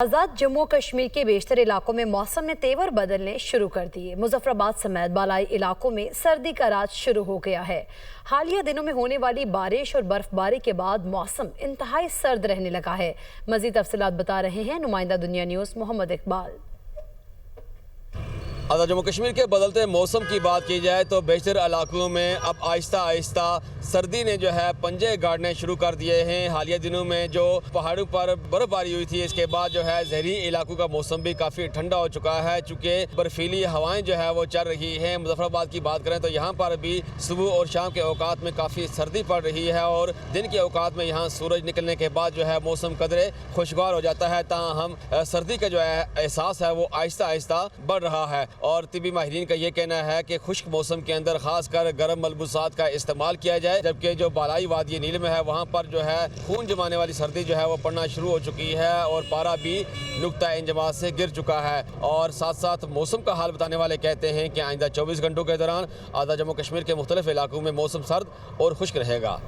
आजाद जम्मू कश्मीर के बेशतर इलाकों में मौसम ने तेवर बदलने शुरू कर दिए। मुजफ्फराबाद समेत बालाई इलाकों में सर्दी का राज शुरू हो गया है। हालिया दिनों में होने वाली बारिश और बर्फबारी के बाद मौसम इंतहाई सर्द रहने लगा है। मजीद तफसीलात बता रहे हैं नुमाइंदा दुनिया न्यूज़ मोहम्मद इकबाल। आजाद जम्मू कश्मीर के बदलते मौसम की बात की जाए तो बेशतर इलाकों में अब आहिस्ता आहिस्ता सर्दी ने जो है पंजे गाड़ने शुरू कर दिए हैं। हालिया दिनों में जो पहाड़ों पर बर्फबारी हुई थी, इसके बाद जो है जहरी इलाकों का मौसम भी काफ़ी ठंडा हो चुका है, चूँकि बर्फीली हवाएं जो है वो चल रही हैं। मुजफ्फराबाद की बात करें तो यहाँ पर भी सुबह और शाम के औकात में काफ़ी सर्दी पड़ रही है और दिन के औकात में यहाँ सूरज निकलने के बाद जो है मौसम कदरे खुशगवार हो जाता है। ताहम सर्दी का जो है एहसास है वो आहिस्ता आहिस्ता बढ़ रहा है और तिबी माहिरीन का ये कहना है कि खुश्क मौसम के अंदर खासकर गर्म मलबूसात का इस्तेमाल किया जाए, जबकि जो बालाई वादी नील में है वहाँ पर जो है खून जमाने वाली सर्दी जो है वो पड़ना शुरू हो चुकी है और पारा भी नुक्ता इंजमात से गिर चुका है। और साथ साथ मौसम का हाल बताने वाले कहते हैं कि आइंदा 24 घंटों के दौरान आज़ाद जम्मू कश्मीर के मुख्तलिफ इलाकों में मौसम सर्द और खुश्क रहेगा।